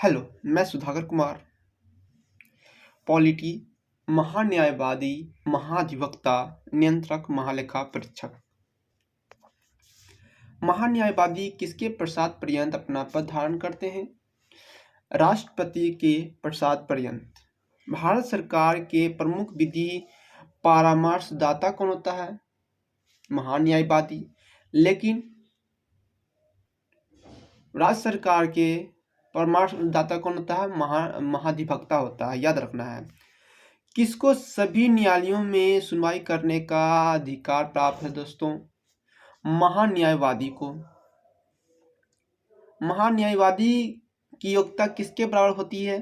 Hello, मैं Sudhakar Kumar. Polity, महान्यायवादी, महाधिवक्ता, नियंत्रक, महालेखा परीक्षक। महान्यायवादी किसके पश्चात पर्यंत अपना पद धारण करते हैं? राष्ट्रपति के पश्चात पर्यंत। भारत सरकार के प्रमुख विधि परामर्शदाता कौन होता है? महान्यायवादी। लेकिन राज्य सरकार के परामर्शदाता कौन होता है? महाधिवक्ता होता है, याद रखना है। किसको सभी न्यायालयों में सुनवाई करने का अधिकार प्राप्त है दोस्तों? महान्यायवादी को। महान्यायवादी की योग्यता किसके बराबर होती है?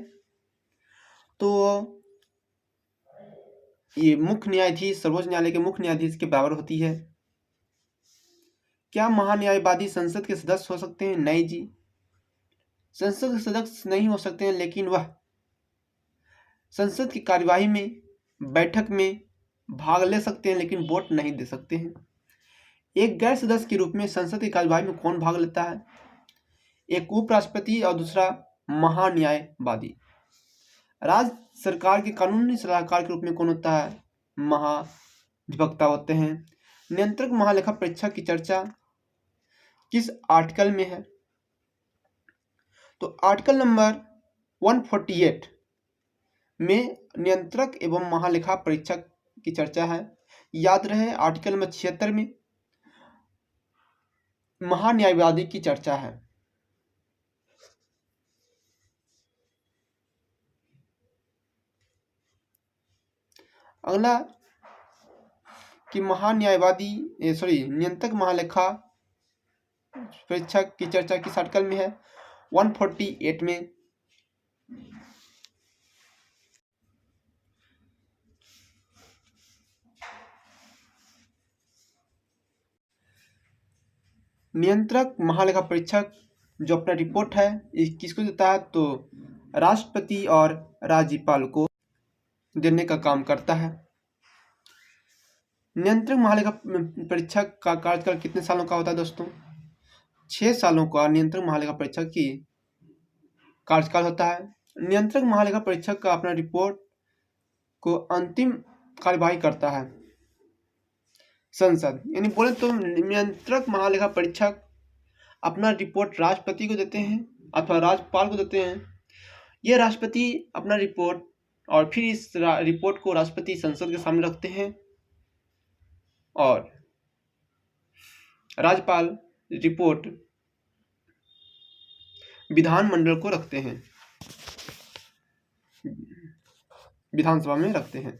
तो ये मुख्य न्यायाधीश, सर्वोच्च न्यायालय के मुख्य न्यायाधीश के बराबर होती है। क्या महान्यायवादी संसद के सदस्य हो सकते हैं? नहीं जी, संसद के सदस्य नहीं हो सकते हैं, लेकिन वह संसद की कार्यवाही में, बैठक में भाग ले सकते हैं, लेकिन वोट नहीं दे सकते हैं। एक गैर सदस्य के रूप में संसद की कार्यवाही में कौन भाग लेता है? एक उपराष्ट्रपति और दूसरा महान्यायवादी। राज्य सरकार के कानूनी सलाहकार के रूप में कौन होता है? महाधिवक्ता होते हैं। नियंत्रक महालेखा परीक्षक की चर्चा किस आर्टिकल में है? तो आर्टिकल नंबर 148 में नियंत्रक एवं महालेखा परीक्षक की चर्चा है। याद रहे, आर्टिकल नंबर 76 में महान्यायवादी की चर्चा है। अगला कि नियंत्रक महालेखा परीक्षक की चर्चा किस आर्टिकल में है? 148 में। नियंत्रक महालेखा परीक्षक जो अपना रिपोर्ट है किसको देता है? तो राष्ट्रपति और राज्यपाल को देने का काम करता है। नियंत्रक महालेखा परीक्षक का कार्यकाल कितने सालों का होता है दोस्तों? 6 सालों का नियंत्रक महालेखा परीक्षक की कार्यकाल होता है। नियंत्रक महालेखा परीक्षक का अपना रिपोर्ट को अंतिम कार्यवाही करता है संसद। यानी बोले तो नियंत्रक महालेखा परीक्षक अपना रिपोर्ट राष्ट्रपति को देते हैं अथवा राज्यपाल को देते हैं। यह राष्ट्रपति अपना रिपोर्ट और फिर इस रिपोर्ट को राष्ट्रपति संसद के सामने रखते हैं और राज्यपाल रिपोर्ट विधानमंडल को रखते हैं, विधानसभा में रखते हैं।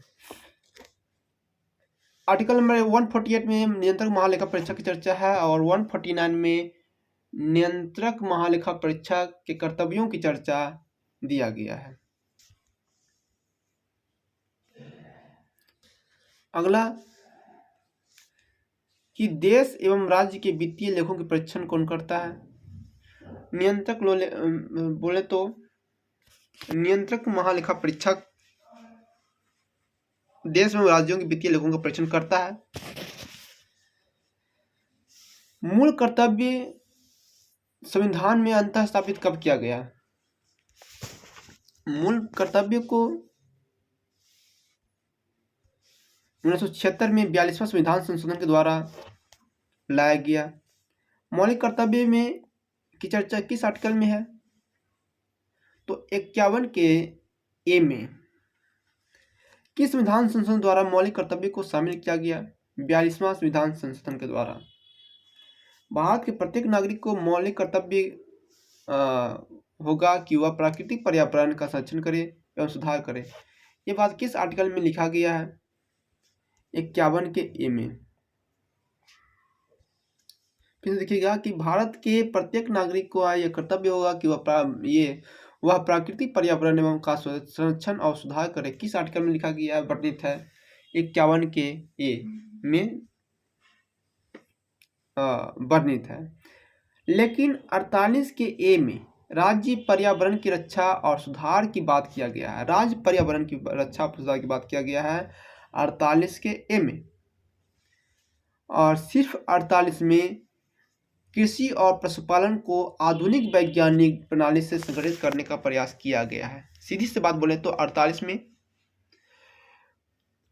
आर्टिकल नंबर 148 में नियंत्रक महालेखा परीक्षक की चर्चा है और 149 में नियंत्रक महालेखा परीक्षक के कर्तव्यों की चर्चा दिया गया है। अगला कि देश एवं राज्य के वित्तीय लेखों के परीक्षण कौन करता है? नियंत्रक बोले तो नियंत्रक महालेखा परीक्षक देश एवं राज्यों के वित्तीय लेखों का परीक्षण करता है। मूल कर्तव्य संविधान में अंतः स्थापित कब किया गया? मूल कर्तव्य को 1976 में 42वां संविधान संशोधन के द्वारा लाया गया। मौलिक कर्तव्य में की चर्चा किस आर्टिकल में है? तो 51 के ए में किस संविधान संशोधन द्वारा मौलिक कर्तव्य को शामिल किया गया? 42वां संविधान संशोधन के द्वारा। भारत के प्रत्येक नागरिक को मौलिक कर्तव्य होगा कि वह प्राकृतिक पर्यावरण का संरक्षण करे एवं सुधार करे। ये बात किस आर्टिकल में लिखा गया है? 51 के ए में। फिर देखिएगा कि भारत के प्रत्येक नागरिक को यह कर्तव्य होगा कि वह प्राकृतिक पर्यावरण एवं का संरक्षण और सुधार करे। किस आर्टिकल में लिखा गया है? वर्णित है 51 के ए में वर्णित है। लेकिन 48 के ए में राज्य पर्यावरण की रक्षा और सुधार की बात किया गया है। राज्य पर्यावरण की रक्षा और सुधार की बात किया गया है 48 के ए में। और सिर्फ 48 में कृषि और पशुपालन को आधुनिक वैज्ञानिक प्रणाली से संगठित करने का प्रयास किया गया है। सीधी सी बात बोले तो 48 में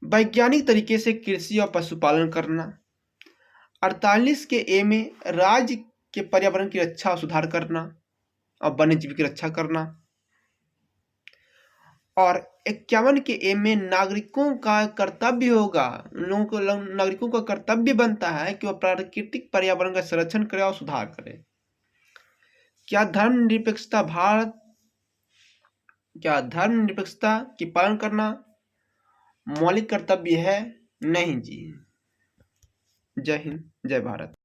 वैज्ञानिक तरीके से कृषि और पशुपालन करना, 48 के ए में राज्य के पर्यावरण की रक्षा और सुधार करना और वन्यजीव की रक्षा करना, और 51 के ए में नागरिकों का कर्तव्य होगा, नागरिकों का कर्तव्य बनता है कि वह प्राकृतिक पर्यावरण का संरक्षण करे और सुधार करे। क्या धर्मनिरपेक्षता की पालन करना मौलिक कर्तव्य है? नहीं जी। जय हिंद, जय भारत।